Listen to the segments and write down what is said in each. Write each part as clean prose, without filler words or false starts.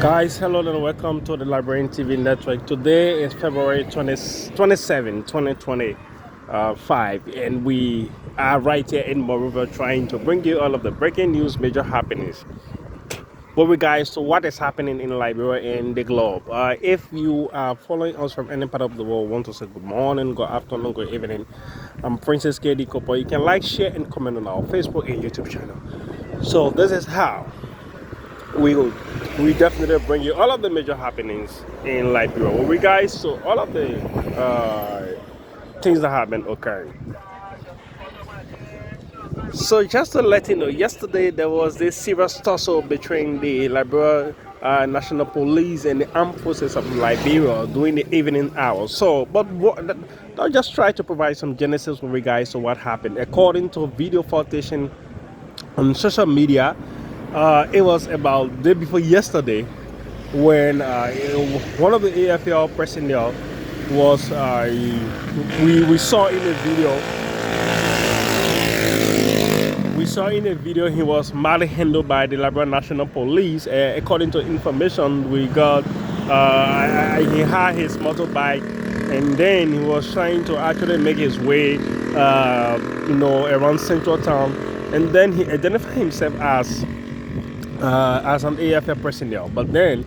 Guys, hello and welcome to the Liberian TV network. Today is February 27, 2025, and we are right here in Monrovia trying to bring you all of the breaking news, major happenings with regards to what is happening in Liberia and the globe. If you are following us from any part of the world, want to say good morning, good afternoon, good evening, I'm Princess KD Kopo. You can like, share, and comment on our Facebook and YouTube channel. So this is how we definitely bring you all of the major happenings in Liberia. Well, we guys, so all of the things that have been occurring. So just to let you know, yesterday there was this serious tussle between the Liberia National Police and the Armed Forces of Liberia during the evening hours. So, I'll just try to provide some genesis with regards to what happened. According to video footage on social media, it was about the day before yesterday when one of the AFL personnel was we saw in a video he was manhandled by the Liberia National Police. According to information we got, he had his motorbike, and then he was trying to actually make his way around central town, and then he identified himself as an AFL personnel, but then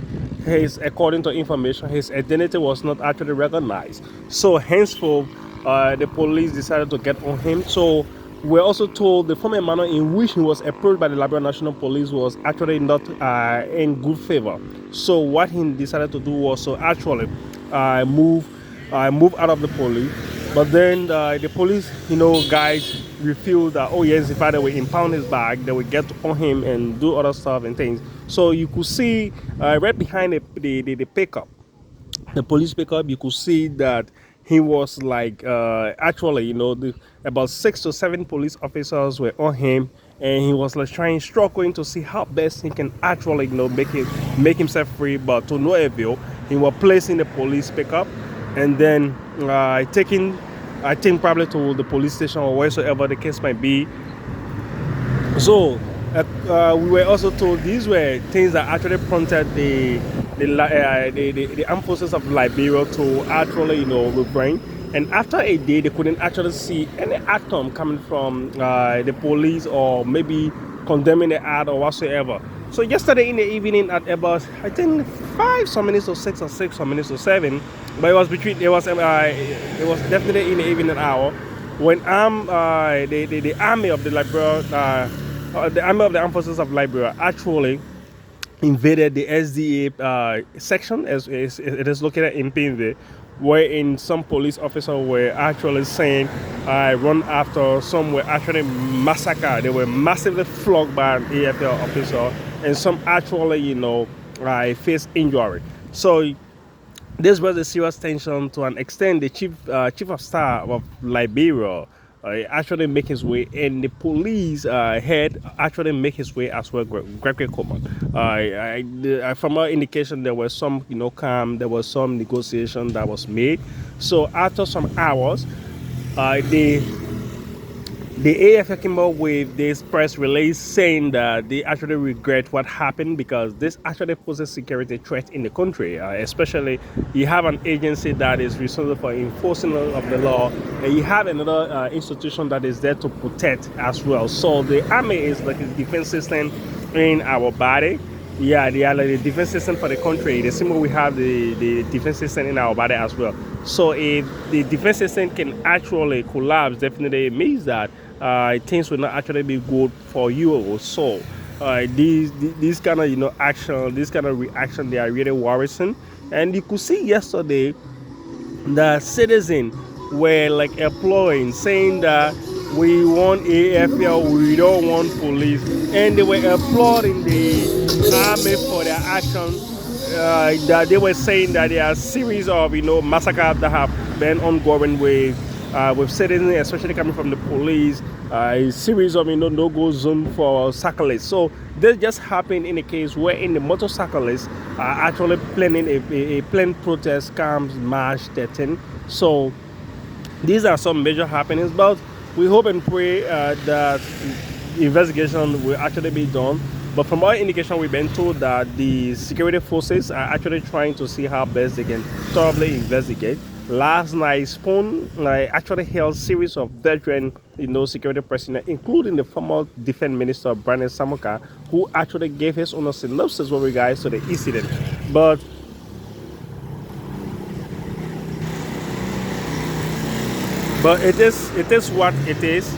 according to information, his identity was not actually recognized. So henceforth, the police decided to get on him. So we're also told the former manner in which he was approached by the Liberia National Police was actually not in good favor. So what he decided to do was to actually move out of the police. But then the police, guys refused that, oh yes, if they will impound his bag, they will get on him and do other stuff and things. So you could see right behind the pickup, the police pickup, you could see that he was like actually, about 6 to 7 police officers were on him, and he was like struggling to see how best he can actually, make himself free, but to no avail. He was placed in the police pickup, and then taken, I think, probably to the police station or wheresoever the case might be. So we were also told these were things that actually prompted the Armed Forces of Liberia to actually, refrain. And after a day, they couldn't actually see any outcome coming from the police, or maybe condemning the act or whatsoever. So yesterday in the evening at about, I think, 5 some minutes to 6 or 6 some minutes to 7, but it was definitely in the evening hour when the army of the Liberia, the army of the Armed Forces of Liberia actually invaded the SDA section, as it is located in Pinve, wherein some police officers were actually saying run after, some were actually massacred. They were massively flogged by an AFL officer, and some actually, faced injury. So this was a serious tension to an extent. The chief of staff of Liberia actually make his way, and the police head actually make his way as well. Gbarpolu County. From our indication, there was some, calm. There was some negotiation that was made. So after some hours, the AFL came up with this press release saying that they actually regret what happened, because this actually poses security threat in the country. Especially, you have an agency that is responsible for enforcing of the law, and you have another institution that is there to protect as well. So the army is like a defense system in our body. Yeah, they are like the defense system for the country. The same way we have the defense system in our body as well. So if the defense system can actually collapse, definitely it means that things will not actually be good for you or so. These kind of action, this kind of reaction, they are really worrisome. And you could see yesterday the citizens were like applauding, saying that we want AFL, we don't want police, and they were applauding the army for their action. That they were saying that there are a series of massacres that have been ongoing with citizens, especially coming from the police. A series of no-go zone for cyclists. So this just happened in a case where the motorcyclists are actually planning a planned protest, camps, March 13. So these are some major happenings, but we hope and pray that investigation will actually be done But from our indication, we've been told that the security forces are actually trying to see how best they can thoroughly investigate. Last night, Spoon actually held a series of veteran, security personnel, including the former defense minister, Brandon Samuka, who actually gave his own synopsis with regards to the incident. But it is what it is.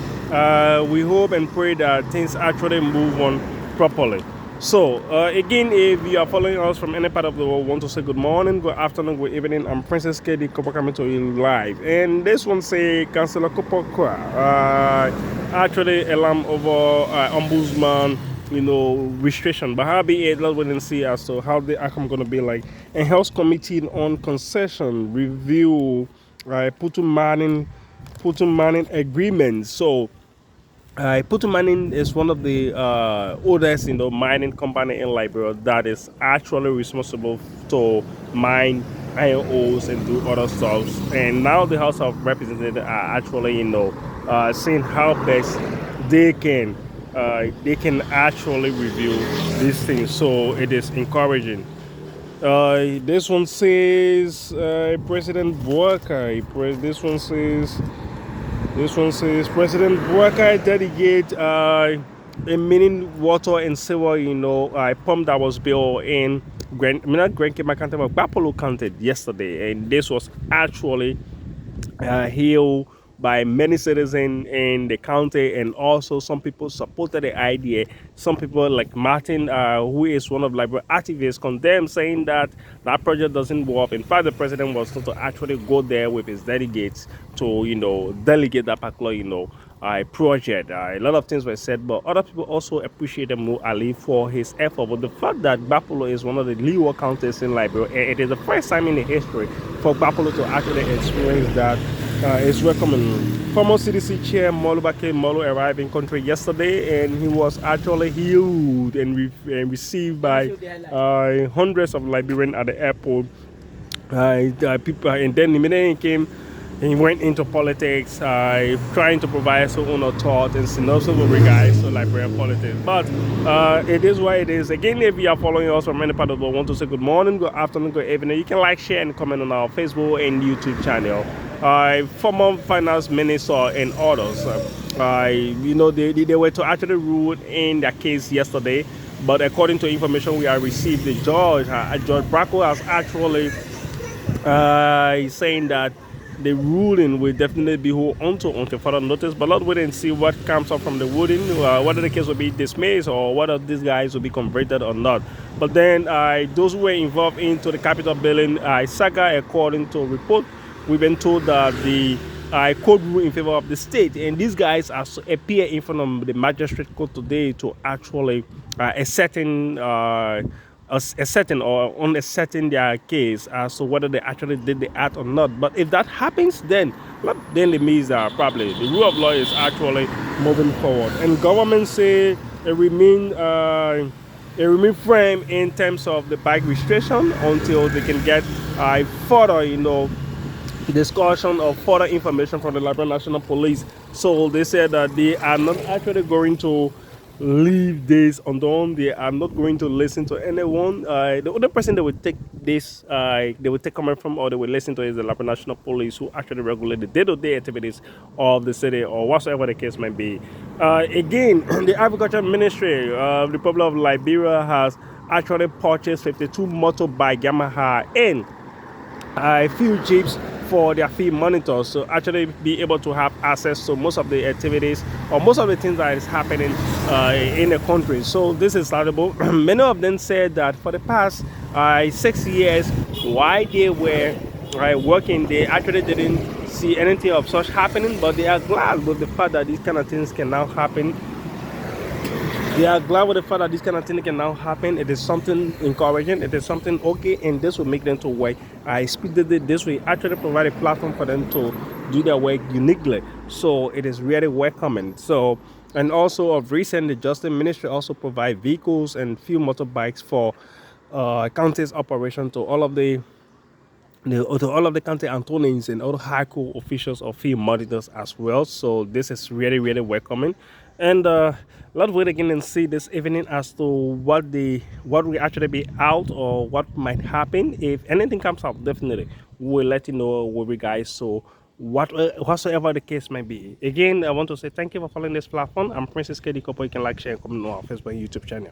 We hope and pray that things actually move on properly. So again, if you are following us from any part of the world, want to say good morning, good afternoon, good evening. I'm Princess KD Kopa coming to you live, and this one say Councillor Kruah actually alarm over ombudsman restriction, but how be it, let's wait and see as to how the outcome going to be like. And House Committee on Concession review Putu mining agreement. So Putu Mining is one of the oldest mining company in Liberia that is actually responsible to mine iron ores and do other stuff. And now the House of Representatives are actually seeing how best they can actually review these things. So it is encouraging. This one says President Boakai. This one says President Boakai dedicate a mining water and sewer, pump that was built in Gbarpolu County yesterday, and this was actually hailed by many citizens in the county, and also some people supported the idea. Some people like Martin, who is one of Liberia activists, condemned, saying that that project doesn't work. In fact, the president was to actually go there with his delegates to delegate that particular project. A lot of things were said, but other people also appreciated Mo Ali for his effort. But the fact that Gbarpolu is one of the leeward counties in Liberia, it is the first time in the history for Gbarpolu to actually experience that. Is welcoming. Former CDC chair Mulbah Morlu arrived in country yesterday, and he was actually healed and received by hundreds of Liberians at the airport. People, and then the minute he came, he went into politics, trying to provide his own thought and synopsis with regards to Liberian politics. But it is what it is. Again, if you are following us from any part of the world, want to say good morning, good afternoon, good evening, you can like, share, and comment on our Facebook and YouTube channel. Former finance minister and others, they were to actually rule in their case yesterday, but according to information we have received, the judge, Judge Gbarpolu, has actually saying that the ruling will definitely be hold until further notice. But let's wait and see what comes up from the ruling, whether the case will be dismissed or whether these guys will be convicted or not. But then those who were involved into the capital building saga, according to report, we've been told that the court ruled in favor of the state, and these guys appear in front of the magistrate court today to actually ascertain or unascertain their case as to whether they actually did the act or not. But if that happens, then it means that probably the rule of law is actually moving forward, and government say it remain firm in terms of the bike restriction until they can get further discussion or further information from the Liberia National Police. So they said that they are not actually going to leave this undone. They are not going to listen to anyone. The other person they will take comment from, or they will listen to, is the Liberia National Police, who actually regulate the day-to-day activities of the city or whatsoever the case may be. Again, the Agriculture Ministry of the Republic of Liberia has actually purchased 52 motorbike Yamaha and a few jeeps for their field monitors, so actually be able to have access to most of the activities or most of the things that is happening in the country. So this is startable. Many of them said that for the past 6 years, while they were working, they actually didn't see anything of such happening, but they are glad with the fact that these kind of things can now happen. They are glad with the fact that this kind of thing can now happen. It is something encouraging. It is something okay, and this will make them to work. This will actually provide a platform for them to do their work uniquely. So it is really welcoming. So, and also of recent, the Justice Ministry also provide vehicles and few motorbikes for county's operation to all of the county attorneys and other high court officials or field monitors as well. So this is really, really welcoming. And let's wait again and see this evening as to what will actually be out or what might happen. If anything comes up, definitely we'll let you know, with you guys. So whatsoever the case may be. Again, I want to say thank you for following this platform. I'm Princess KD Kopo. You can like, share, and comment on our Facebook and YouTube channel.